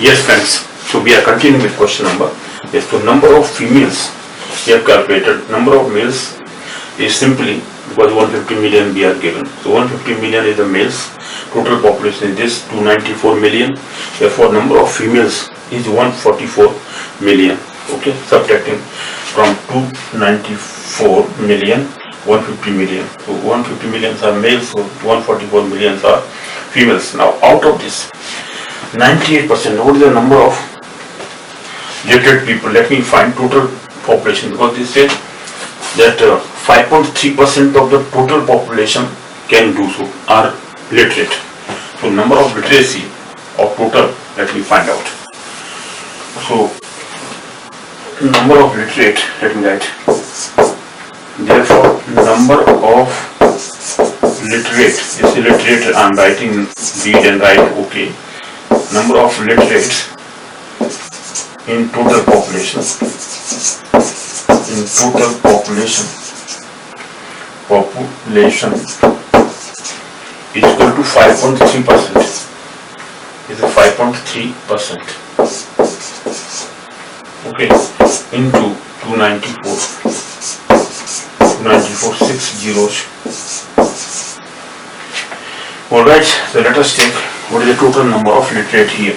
Yes, friends. So we are continuing with question number. Yes, so number of females we have calculated. Number of males is simply because 150 million we are given. So 150 million is the males. Total population is this 294 million. Therefore, number of females is 144 million. Okay, subtracting from 294 million, 150 million. So 150 millions are males, so 144 millions are females. Now, out of this, 98%, what is the number of literate people? Let me find total population, because they say that 5.3% of the total population can do so, are literate. So number of literacy of total, let me find out. So number of literate, let me write. Therefore, number of literate, is illiterate, I am writing read and write okay. Number of literates in total population, is equal to 5.3%. Is a 5.3%. Okay, into 294, 6 zeros. Alright, so let us take what is the total number of literate here.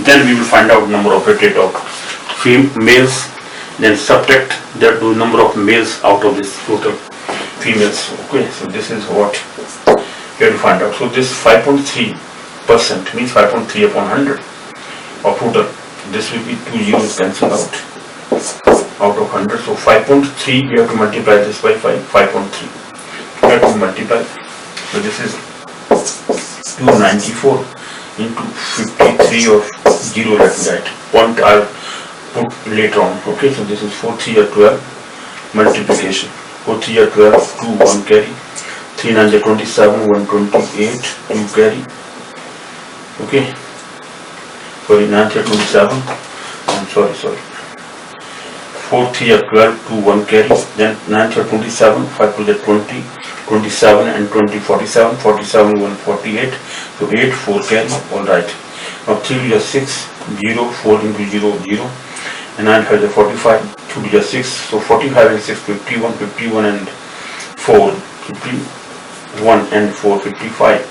Then we will find out number of literate of males, then subtract that the number of males out of this total females. Okay, so this is what we have to find out. So this 5.3% means 5.3 upon 100 of total. This will be 2 zeros cancelled out of 100. So 5.3 we have to multiply this by 5.3. We have to multiply. So this is 294 into 53 of 0, let me write. Point I'll put later on. Okay, so this is 4 3 or 12 multiplication. 4 3 or 12, 2 1 carry. 3 9 are 27, 128, 2 carry. Okay. Sorry, 9 are 27. I'm sorry. 4 3 are 12, 2 1 carry. Then 9 are 27, 5 2 are 20. 27 and 20, 47, 47, 1, 48, so 8, 4 carry, alright. Now 3 is 6, 0, 4 into 0, 0, and 9 5 is 45, 2 is 6, so 45 and 6, 51, 51 and 4, 51 and 4, 55,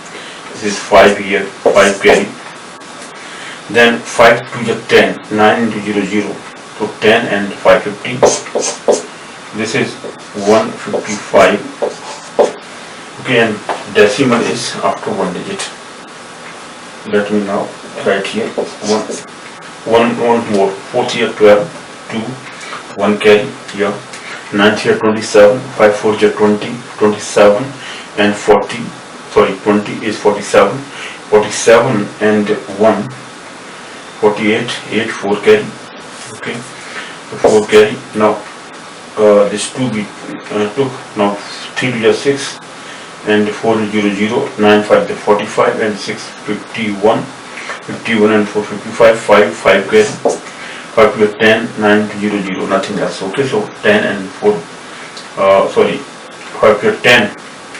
this is 5 here, 5 carry. Then 5 2 is 10, 9 into 0, 0, so 10 and 5, 15, this is 155. Okay, and decimal is after 1 digit. Let me now write here one more. 4 3 12, 2, 1 carry here. 9 3 27, 5 4 20, 27 and 40. Sorry, 20 is 47. 47 and 1, 48, 8, 4 carry. Okay, so 4 carry. Now this 2 we took. Now 3 to 6. And 4 0 0, 9 5 45 and 6 51, 51 and 4 55, 5 carry, 5 to 10, 9 to 0 0, nothing else. Okay, so 10 and 4, 5 to 10,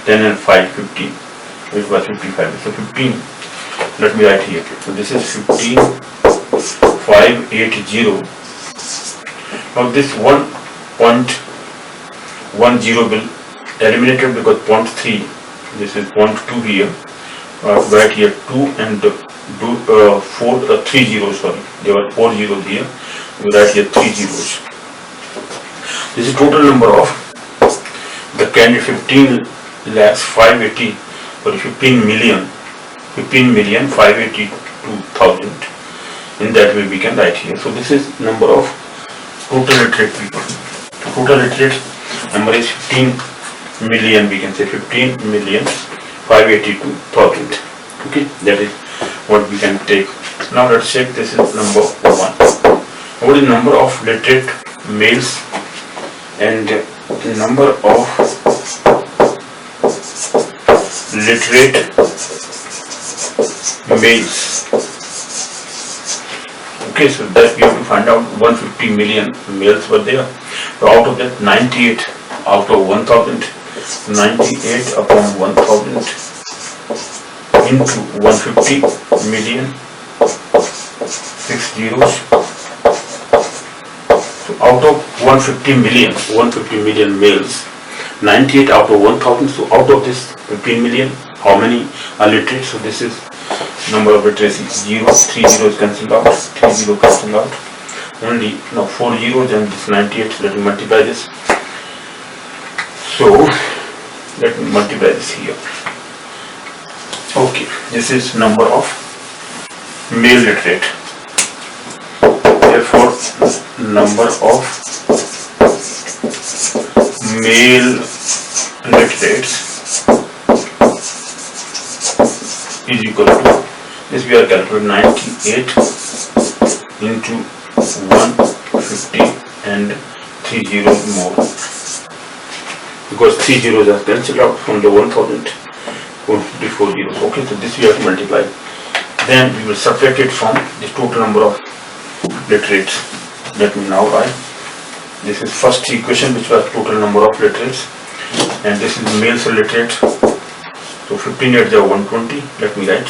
10 and 5 15, which was 55. So 15, let me write here. So this is 15, 5 8 0. Now this 1.10 will eliminated because 0.3, this is 0.2 here, right here 2 and 3 zeros, sorry, there were 4 zeros here, we write here 3 zeros. This is total number of the candidate, 15 lakhs 580, sorry 15 million 582,000. In that way we can write here. So this is number of total literate people. Total literate number is 15 million, we can say 15 million 582,000. Okay, that is what we can take. Now let's check. This is number 1. What is number of literate males and number of literate males? Okay, so that we have to find out. 150 million males were there. So out of that, 98 out of 1000. 98 upon 1000 into 150 million 6 zeros. So out of 150 million males, 98 out of 1000. So out of this 15 million, how many are literate? So this is number of literacy. 0, 3 zeros cancelled out, 3 zeros cancelled out. Only now 4 zeros and this 98. So let me multiply this. So let me multiply this here. Okay, this is number of male literate. Therefore, number of male literates is equal to this. We are calculating 98 into 150 and 3 zeros more, because 3 zeros are cancelled out from the 1000. 154 zeros. Okay, so this we have to multiply. Then we will subtract it from the total number of literates. Let me now write. This is first equation, which was total number of literates, and this is male literate. So 15 8 is 120. Let me write.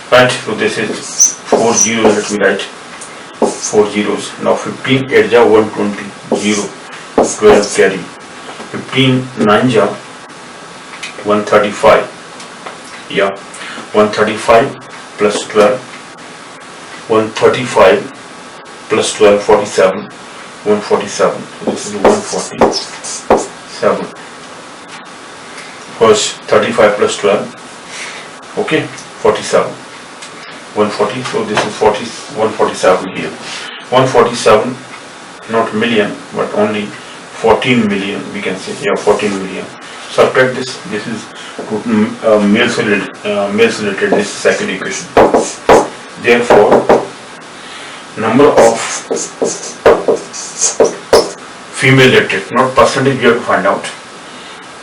Right. So this is 4 zeros. Let me write 4 zeros. Now 15 8 is 120. 0. 12 carry. 15 9 is 135. Yeah, 135 plus 12. 135 plus 12, 47. 147. So this is 147. First 35 plus 12. Okay, 47. 140. So this is 147 here. 147, not million, but only 14 million. We can say, yeah, 14 million. Subtract this. This is males related. This is second equation. Therefore, number of female literate, not percentage, we have to find out.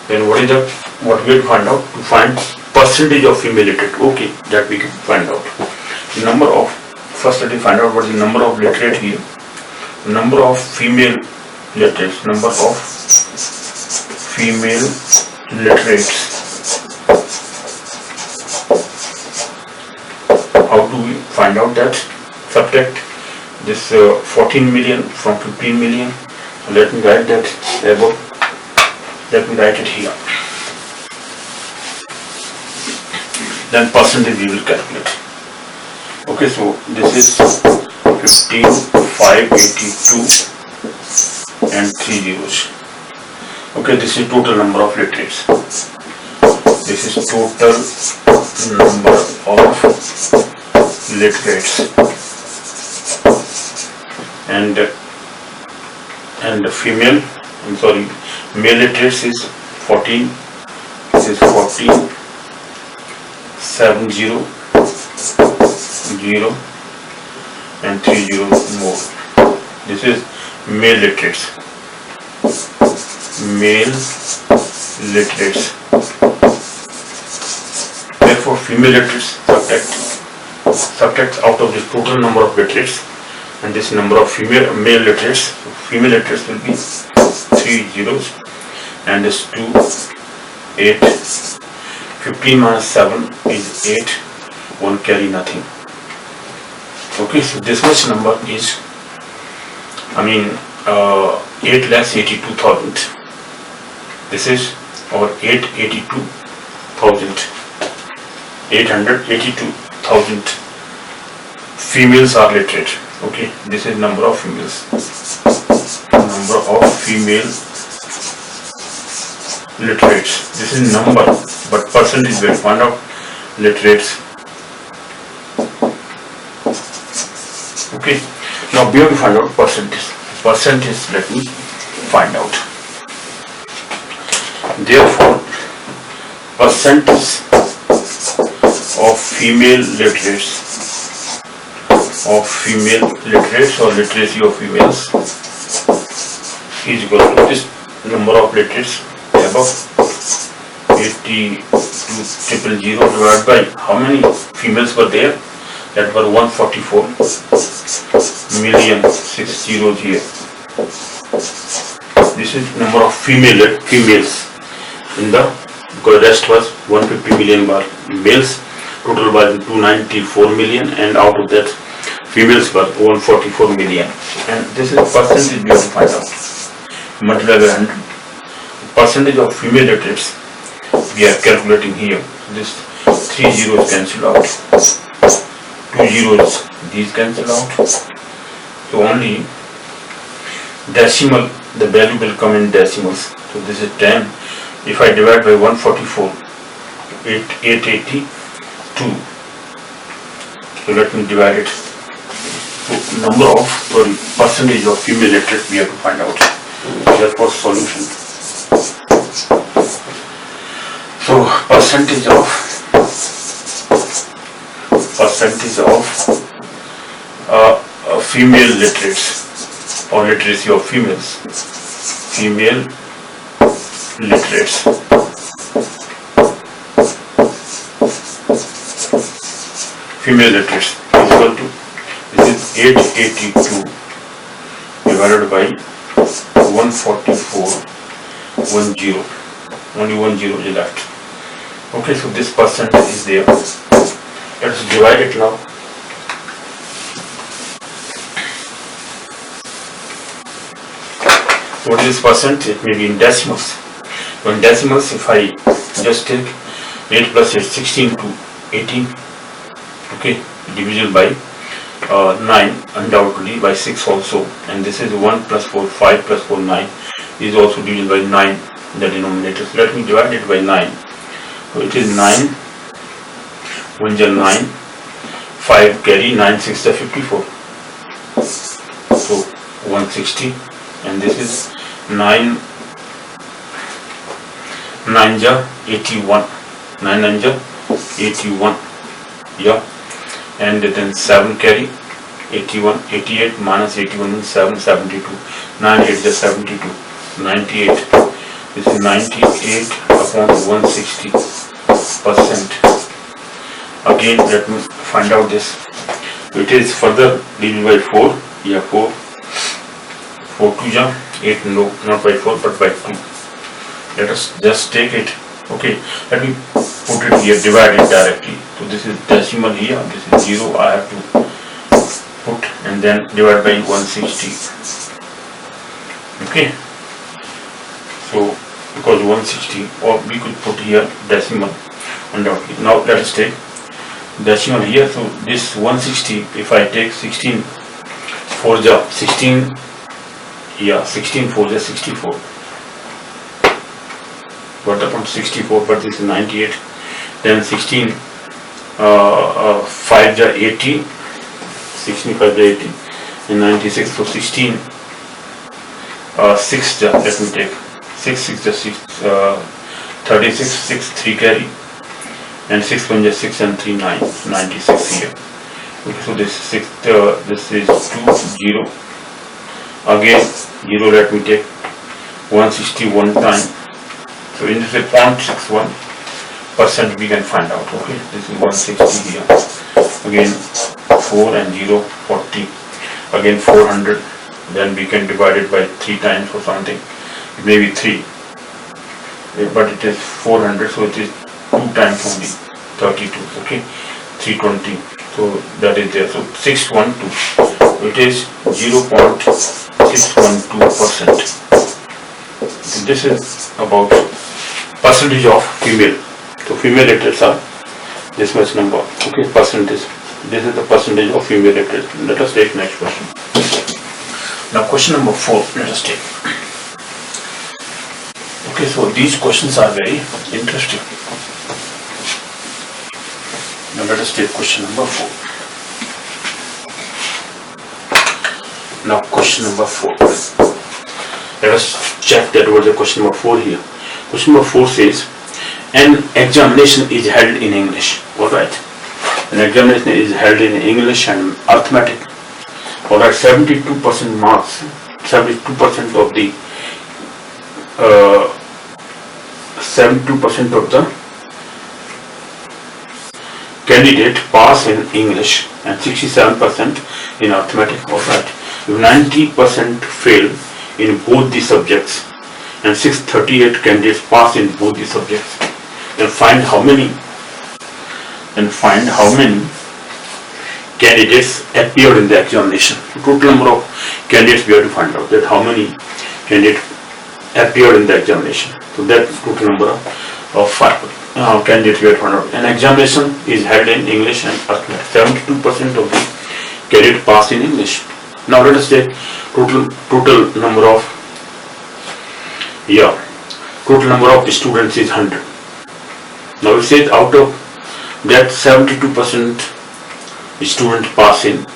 Then what we have to find out? To find percentage of female literate. Okay, that we can find out. The number of, first let me find out what is the number of literate here. Number of female literates. Number of female literates. How do we find out that? Subtract this 14 million from 15 million. Let me write that above. Let me write it here. Then percentage we will calculate. Okay, so this is 15, 582 and 3 zeros. Okay, this is total number of literates. This is total number of literates, and the female, male literates is 14. This is 14, 70, 0 and 3 zeros more. This is male literates. Male literates. Therefore, female literates subtract out of this total number of literates, and this number of male literates. So female literates will be 3 zeros, and this 2, 8. 15 minus 7 is 8. 1 carry nothing. Okay, so this much number is, 8,82,000. This is our 882,000 females are literate. Okay, this is number of females. Number of female literates. This is number, but percentage will find out literates. Okay, now we have to find out percentage. Percentage, let me find out. Therefore, percentage of female literates or literacy of females is equal to this number of literates above 82,000 divided by how many females were there? That were 144,000,600 here. This is number of females in the, because rest was 150 million were males. total was 294 million, and out of that females were 144 million. And this is percentage we have to find out. Multiply by 100. Percentage of female literates we are calculating here. This 3 zeros cancel out, 2 zeros these cancel out, so only decimal, the value will come in decimals. So this is 10. If I divide by 144, 882. So let me divide it. So percentage of female literate we have to find out. Therefore solution. So percentage of female literates or literacy of females. Female literates. Female literates is equal to, this is 882 divided by 144, 10. Only 1 0 is left. Okay, so this percentage is there. Let's divide it now. What is this percent? It may be in decimals. So in decimals, if I just take 8 plus 8, 16 to 18, okay, divisible by 9, undoubtedly by 6 also, and this is 1 plus 4, 5 plus 4, 9 is also divisible by 9 in the denominator. So let me divide it by 9. So it is 9, 1 jar 9, 5 carry, 9 6 are 54. So 160, and this is 9 9 jar 81, 9 9 jar 81, yeah, and then 7 carry, 81, 88 minus 81 is 7, 72, 9 8 is 72, 98. This is 98 upon 160%. Again, let me find out this. It is further divided by 4. Yeah, 4. 4 2 ja 8. No, not by 4 but by 2. Let us just take it. Okay, let me put it here, divide it directly. So this is decimal here, this is 0, I have to put, and then divide by 160. Okay, so because 160, or we could put here decimal undoubtedly. Now let us take decimal here. So this 160, if I take 16 4 ja 16, yeah, 16 4 ja 64. What about 64? But this is 98. Then 16 5 ja 80, 16 5 ja 80, and 96. So 16 6 ja, let me take 6 6 ja 6, 36, 6 3 carry, and 6 1 ja 6 and 3 9, 96 here. Okay, so this 6 this is 2 0. Again 0, let me take 161 time. So in this 0.61% we can find out. Okay, this is 160 here. Again 4 and 0, 40. Again 400. Then we can divide it by 3 times or something. It may be 3, but it is 400, so it is 2 times only, 32. Okay, 320. So that is there. So 612. It is 0.612%. This is about percentage of female. So female literates are this much number. Okay, percentage. This is the percentage of female literates. Let us take next question. Now question number 4. Let us take. Okay, so these questions are very interesting. Now let us take question number 4. Now question number 4. Let us check that what the question number 4 here. Question number 4 says, an examination is held in English. Alright. An examination is held in English and arithmetic. Alright, 72% marks, 72% of the 72% of the candidate pass in English and 67% in arithmetic. Alright. 90% fail in both the subjects and 638 candidates pass in both the subjects. Then find how many and find how many candidates appeared in the examination. Total number of candidates we have to find out, that how many candidates appeared in the examination. So that total number of candidates we have to find out. An examination is held in English and 72% of the candidates pass in English. Now let us say total number of students is 100. Now it says out of that 72% students pass in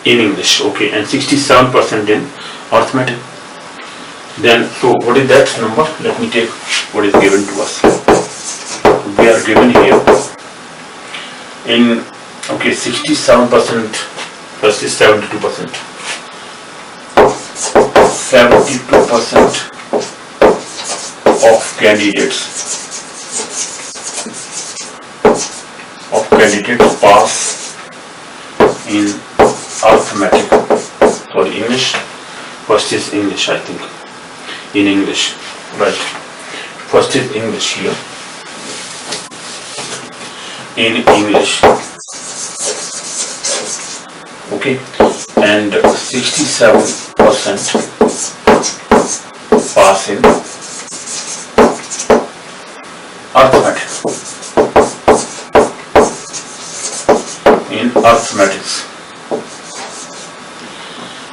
English, okay, and 67% in arithmetic. Then, so what is that number? Let me take what is given to us. We are given here in 67% versus 72%. 72% of candidates pass in arithmetic. Sorry, English versus English, I think. In English, right? First is English here. In English, okay, and 67% pass in arithmetic. In arithmetics,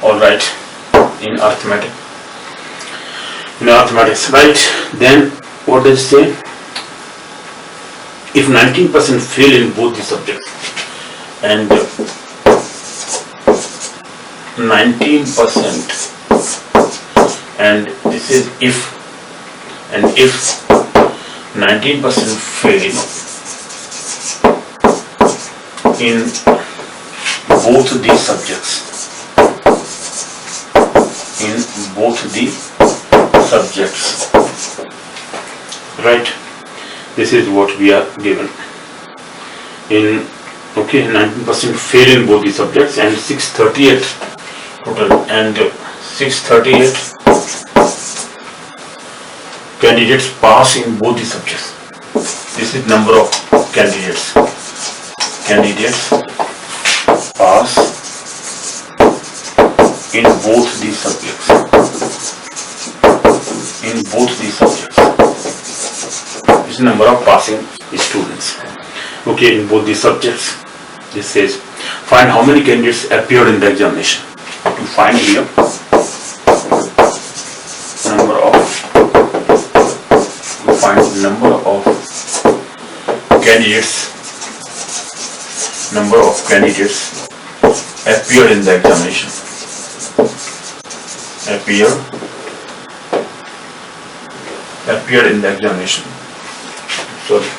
all right. In arithmetic. Right, then what does it say? If 19% fail in both the subjects and 19%, and this is if 19% fail in both the subjects, right? This is what we are given. In 19% fail in both the subjects and 638 total, and 638 candidates pass in both the subjects. This is number of candidates pass in both the subjects. This is number of passing students. Okay, in both the subjects. This says find how many candidates appeared in the examination. To find here number of candidates appeared in the examination. Appeared in the examination. Sorry.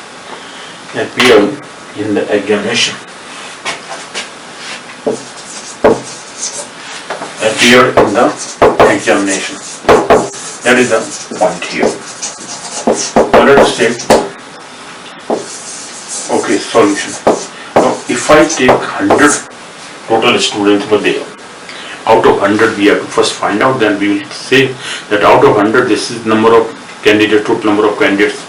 Appeared in the examination. Appeared in the examination. That is the point here. Now let us take solution. Now if I take 100 total students were there, out of 100 we have to first find out, then we will say that out of 100 this is number of candidates, total number of candidates,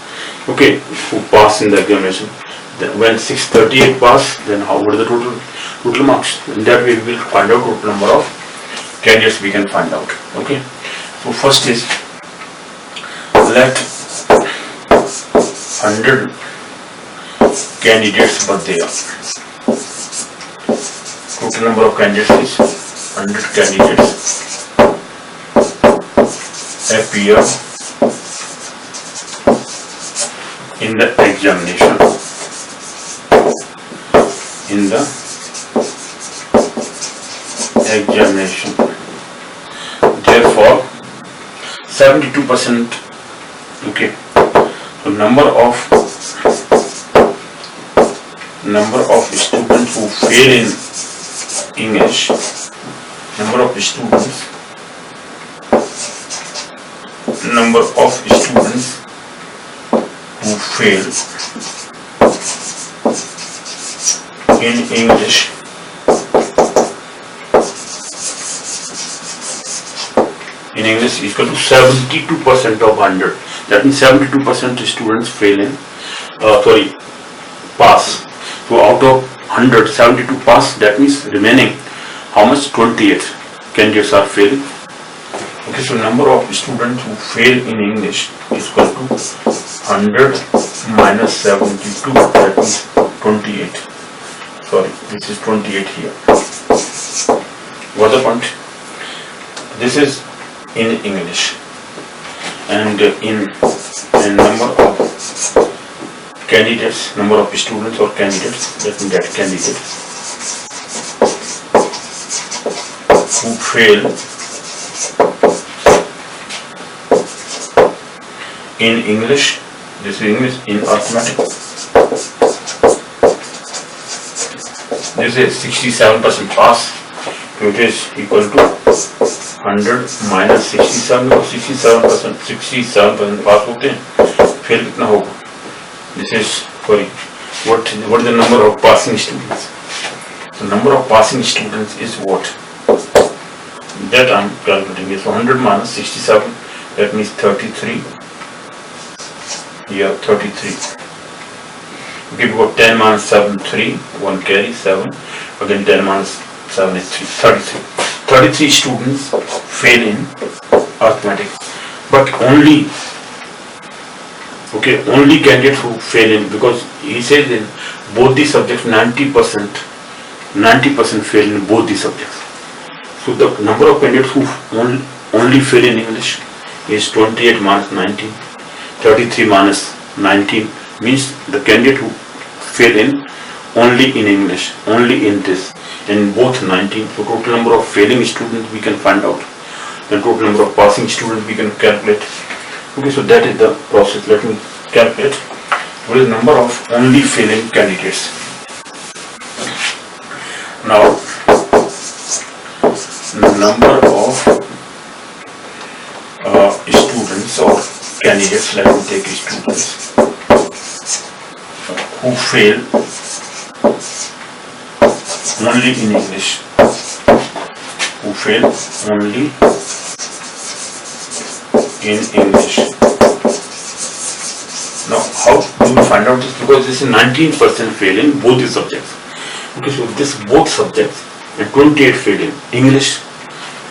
okay, who pass in the examination. Then when 638 pass, then what is the total marks? In that way we will find out total number of candidates we can find out. Okay, so first is let 100 candidates were there. Total number of candidates is 100 candidates appear in the examination. Therefore 72%, okay, so number of students who fail in English, number of students who fail in English is equal to 72% of 100. That means 72% students fail in pass. So out of 100, 72 pass. That means remaining how much? 28 candidates are failing. Okay, so number of students who fail in English is equal to 100 minus 72. That means 28. Sorry, this is 28 here. What's the point? This is in English, and in number of candidates, number of students or candidates, that means that candidates who fail in English, this is English. In arithmetic, this is 67% pass, so it is equal to 100 minus 67, or 67% पास होते हैं, fail कितना होगा? This is, sorry, what is the number of passing students? The number of passing students is what? That I am calculating. So 100 minus 67, that means 33. Here 33. Okay, we got 10 minus 7, 3, 1 carry, 7. Again 10 minus 7 is 3, 33. 33 students fail in arithmetic, but only candidates who fail in, because he says in both the subjects 90% fail in both the subjects. So the number of candidates who only fail in English is 28 minus 19, 33 minus 19, means the candidate who fail in only in English, only in this, in both 19. So total number of failing students we can find out, the total number of passing students we can calculate. Okay, so that is the process. Let me calculate what is the number of only failing candidates. Now, number of students or candidates, let me take students who fail only in English, who fail only in English. Now, how do we find out this? Because this is 19% fail in both the subjects. Okay, so this both subjects and 28 fail in English.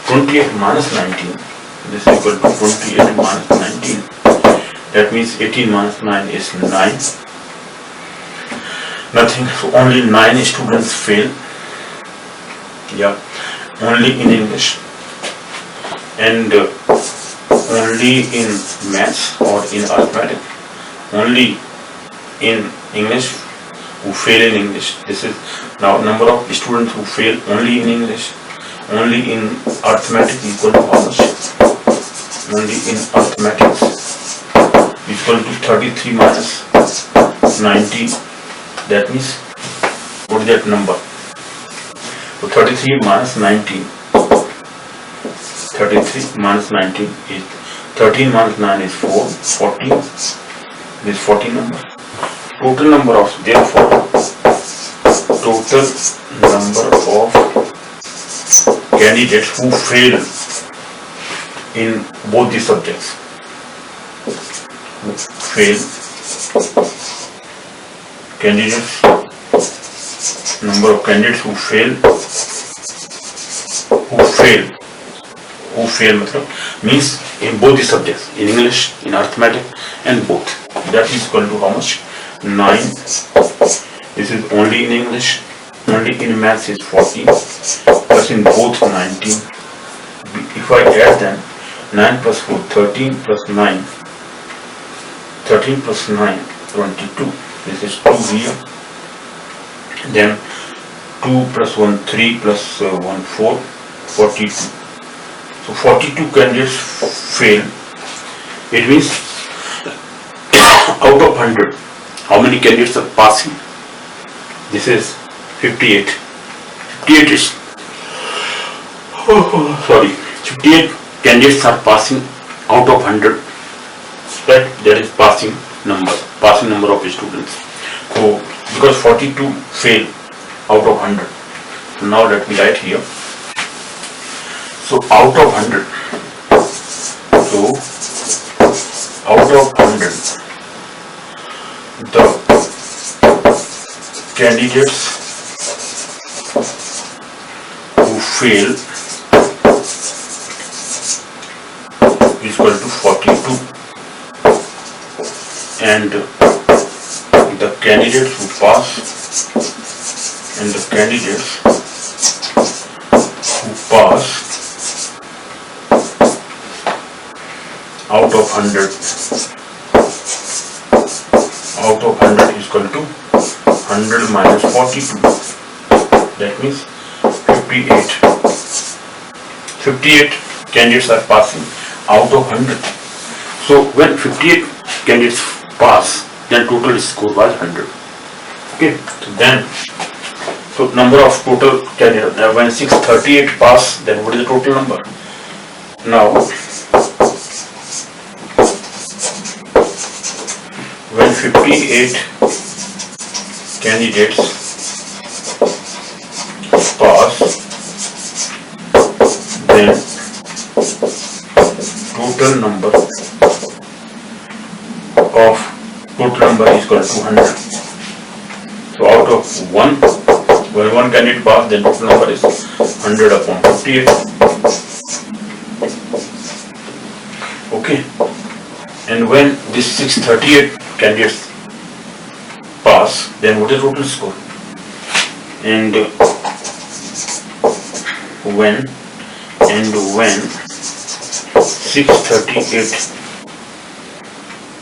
28 minus 19. This is equal to 28 minus 19. That means 18 minus 9 is 9. Nothing. So only 9 students fail. Yeah, only in English, and only in maths or in arithmetic, only in English, who fail in English. This is now number of students who fail only in English, only in arithmetic equal to how much? Only in arithmetic equal to 33 minus 19. That means what is that number? So 33 minus 19. 33 minus 19 is 13 minus 9 is 4. 14. This 14 number. Total number of, therefore, total number of candidates who fail in both the subjects. Who fail, candidates, number of candidates who fail matlab means in both the subjects, in English, in arithmetic, and both. That is equal to how much? 9. This is only in English, only in maths is 40, plus in both 19. If I add them, 9 plus 4, 13 plus 9, 13 plus 9, 22. This is 2 here. Then 2 plus 1, 3 plus 1, 4, 42. So 42 candidates fail. It means out of 100, how many candidates are passing? This is 58. 58 is, 58 candidates are passing out of 100. That is passing number of students. So because 42 fail out of 100. So now let me write here. So out of 100. So out of 100, the candidates who fail is equal to 42, and the candidates who pass out of 100 is equal to 100 minus 42. That means 58 candidates are passing out of 100. So when 58 candidates pass, then total score was 100. Okay, so number of total candidates. Now when 638 pass, then what is the total number? Now when 58 candidates pass, then total number is equal to 100. So out of when one candidate pass, then total number is 100 upon 58. Okay, and when this 638 candidates pass, then what is total score? And when 638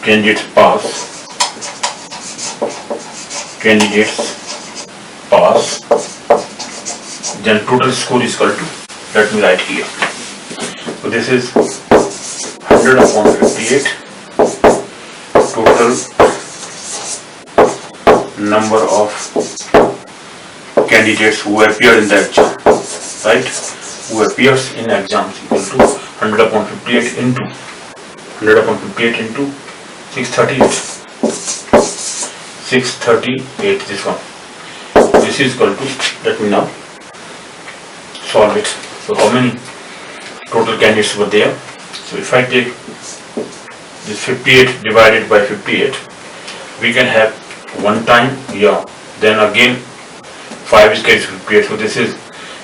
candidates pass, then total score is equal to, let me write here. So this is 100 upon 58, total number of candidates who appear in the exam, right? Who appears in exams equal to 100 upon 58 into 638. 638, this one. This is equal to, let me now solve it. So how many total candidates were there? So if I take this 58 divided by 58, we can have one time, then again 5 is carried to 58, so this is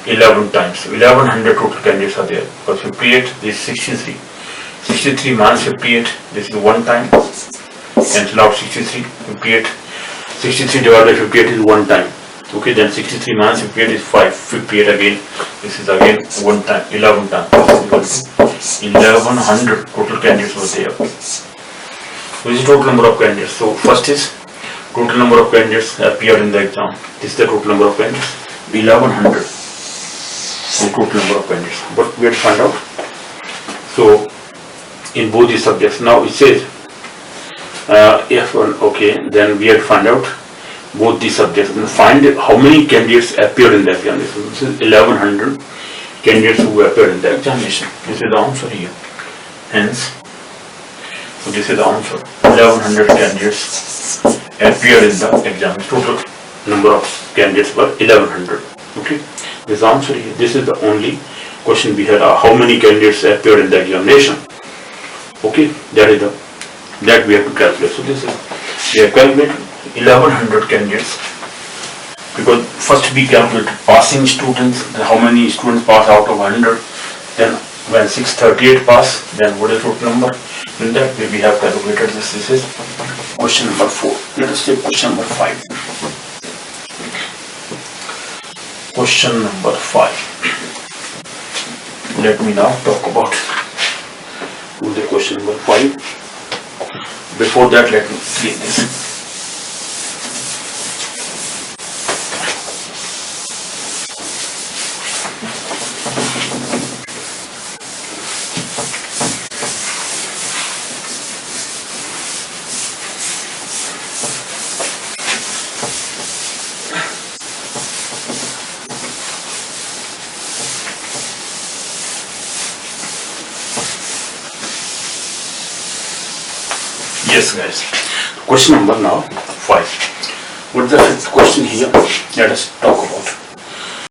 11 times. So 1100 total candidates are there, because 58 is 63. 63 minus 58, this is one time, cancel out 63, 58. 63 divided by 58 is one time. Okay, then 63 minus 58 is 5, 58 again, this is again one time, 11 times. This is equal to 1100 total candidates were there. So this is total number of candidates. So first is total number of candidates appeared in the exam. This is the total number of candidates, 1100. The total number of candidates. But we have to find out. So in both these subjects, now it says okay, then we have to find out both these subjects and find how many candidates appeared in the examination. This is 1100 candidates who appeared in the examination. This is the answer here. Hence, so this is the answer. 1100 candidates appeared in the exam. Total number of candidates were 1100. Okay, this answer here. This is the only question we had. How many candidates appeared in the examination? Okay, that we have to calculate. So this is, we have calculated 1100 candidates, because first we calculate passing students, how many students pass out of 100, then when 638 pass, then what is the total number? In that way we have calculated this. This is question number 4. Let us take question number 5. Question number 5. Let me now talk about the question number 5. Before that, let me clean this. Yes guys, question number now 5. What is the fifth question here? Let us talk about.